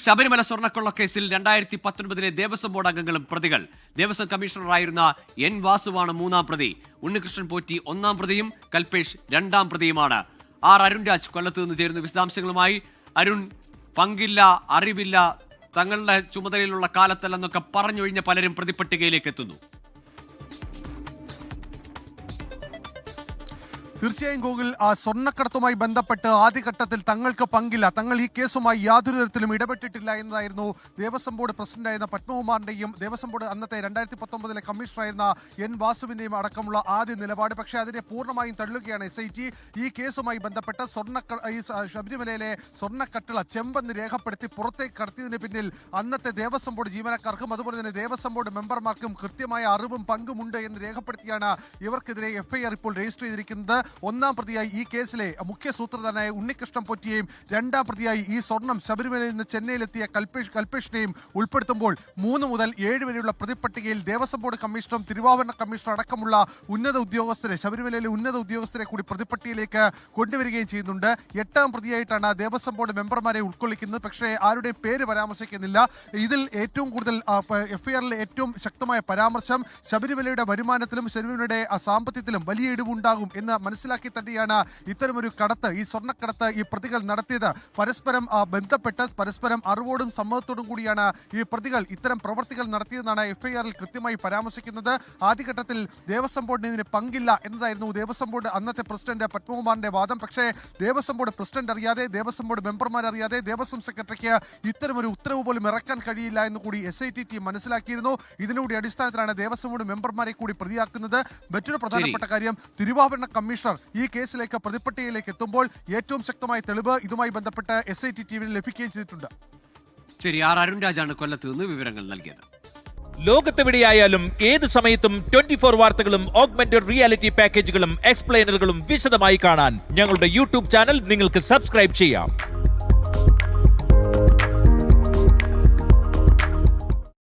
ശബരിമല സ്വർണ്ണക്കൊള്ള കേസിൽ 2019 ദേവസ്വം ബോർഡ് അംഗങ്ങളും പ്രതികൾ. ദേവസ്വം കമ്മീഷണറായിരുന്ന എൻ വാസുവാണ് മൂന്നാം പ്രതി. ഉണ്ണികൃഷ്ണൻ പോറ്റി ഒന്നാം പ്രതിയും കൽപേഷ് രണ്ടാം പ്രതിയുമാണ്. അരുൺ രാജ് കൊല്ലത്ത് നിന്ന് ചേരുന്ന വിശദാംശങ്ങളുമായി. അരുൺ, പങ്കില്ല, അറിവില്ല, തങ്ങളുടെ ചുമതലയിലുള്ള കാലത്തല്ലെന്നൊക്കെ പറഞ്ഞൊഴിഞ്ഞ പലരും പ്രതിപട്ടികയിലേക്ക് എത്തുന്നു. തീർച്ചയായും ഗോകുൽ, സ്വർണ്ണക്കടത്തുമായി ബന്ധപ്പെട്ട് ആദ്യഘട്ടത്തിൽ തങ്ങൾക്ക് പങ്കില്ല, തങ്ങൾ ഈ കേസുമായി യാതൊരു തരത്തിലും ഇടപെട്ടിട്ടില്ല എന്നതായിരുന്നു ദേവസ്വം ബോർഡ് പ്രസിഡന്റായിരുന്ന പത്മകുമാറിന്റെയും ദേവസ്വം ബോർഡ് അന്നത്തെ 2019 കമ്മീഷണറായിരുന്ന എൻ വാസുവിന്റെയും അടക്കമുള്ള ആദ്യ നിലപാട്. പക്ഷേ അതിനെ പൂർണ്ണമായും തള്ളുകയാണ് SIT. ഈ കേസുമായി ബന്ധപ്പെട്ട് ശബരിമലയിലെ സ്വർണ്ണക്കട്ടിള ചെമ്പെന്ന് രേഖപ്പെടുത്തി പുറത്തേക്ക് കടത്തിയതിന് പിന്നിൽ അന്നത്തെ ദേവസ്വം ബോർഡ് ജീവനക്കാർക്കും അതുപോലെ തന്നെ ദേവസ്വം ബോർഡ് മെമ്പർമാർക്കും കൃത്യമായ അറിവും പങ്കുമുണ്ട് എന്ന് രേഖപ്പെടുത്തിയാണ് ഇവർക്കെതിരെ FIR ഇപ്പോൾ രജിസ്റ്റർ ചെയ്തിരിക്കുന്നത്. ഒന്നാം പ്രതിയായി ഈ കേസിലെ മുഖ്യ സൂത്രധാരനായ ഉണ്ണികൃഷ്ണൻ പോറ്റിയെയും രണ്ടാം പ്രതിയായി ഈ സ്വർണം ശബരിമലയിൽ നിന്ന് ചെന്നൈയിലെത്തിയ കൽപേഷിനെയും ഉൾപ്പെടുത്തുമ്പോൾ 3 മുതൽ 7 വരെയുള്ള പ്രതിപട്ടികയിൽ ദേവസ്വം ബോർഡ് കമ്മീഷണറും തിരുവാഭരണ കമ്മീഷണർ അടക്കമുള്ള ഉന്നത ഉദ്യോഗസ്ഥരെ, ശബരിമലയിലെ ഉന്നത ഉദ്യോഗസ്ഥരെ കൂടി പ്രതിപട്ടികയിലേക്ക് കൊണ്ടുവരികയും ചെയ്യുന്നുണ്ട്. 8ാം പ്രതിയായിട്ടാണ് ദേവസ്വം ബോർഡ് മെമ്പർമാരെ ഉൾക്കൊള്ളിക്കുന്നത്. പക്ഷേ ആരുടെയും പേര് പരാമർശിക്കുന്നില്ല. ഇതിൽ ഏറ്റവും കൂടുതൽ FIRലെ ഏറ്റവും ശക്തമായ പരാമർശം ശബരിമലയുടെ വരുമാനത്തിലും ശബരിമലയുടെ സാമ്പത്തികത്തിലും വലിയ ഇടിവുണ്ടാകും എന്ന് മനസ്സിലാക്കി തന്നെയാണ് ഇത്തരമൊരു കടത്ത്, ഈ സ്വർണ്ണക്കടത്ത് ഈ പ്രതികൾ നടത്തിയത്. പരസ്പരം ബന്ധപ്പെട്ട് പരസ്പരം അറിവോടും സമ്മതത്തോടും കൂടിയാണ് ഈ പ്രതികൾ ഇത്തരം പ്രവർത്തികൾ നടത്തിയതെന്നാണ് FIRൽ കൃത്യമായി പരാമർശിക്കുന്നത്. ആദ്യഘട്ടത്തിൽ ദേവസ്വം ബോർഡിന് ഇതിന് പങ്കില്ല എന്നതായിരുന്നു ദേവസ്വം ബോർഡ് അന്നത്തെ പ്രസിഡന്റ് പത്മകുമാറിന്റെ വാദം. പക്ഷേ ദേവസ്വം ബോർഡ് പ്രസിഡന്റ് അറിയാതെ, ദേവസ്വം ബോർഡ് മെമ്പർമാർ അറിയാതെ ദേവസ്വം സെക്രട്ടറിക്ക് ഇത്തരമൊരു ഉത്തരവ് പോലും ഇറക്കാൻ കഴിയില്ല എന്ന് കൂടി SIT ടീം മനസ്സിലാക്കിയിരുന്നു. ഇതിനുകൂടി അടിസ്ഥാനത്തിലാണ് ദേവസ്വം ബോർഡ് മെമ്പർമാരെ കൂടി പ്രതിയാക്കുന്നത്. മറ്റൊരു പ്രധാനപ്പെട്ട കാര്യം, തിരുവാഭരണ കമ്മീഷണർ ഈ കേസിലേക്ക് പ്രതിപട്ടികയിലേക്ക് എത്തുമ്പോൾ ഏറ്റവും ശക്തമായ തെളിവ് ഇതുമായി ബന്ധപ്പെട്ട് SIT ടീമിന് ലഭിക്കുകയും ചെയ്തിട്ടുണ്ട്. ശരി, അരുൺ രാജാണ് കൊല്ലത്ത് നിന്ന് വിവരങ്ങൾ നൽകിയത്. ലോകത്തെവിടെയായാലും ഏത് സമയത്തും 24 വാർത്തകളും ഓഗ്മെന്റഡ് റിയാലിറ്റി പാക്കേജുകളും എക്സ്പ്ലെയിനറുകളും വിശദമായി കാണാൻ ഞങ്ങളുടെ YouTube ചാനൽ നിങ്ങൾക്ക് സബ്സ്ക്രൈബ് ചെയ്യാം.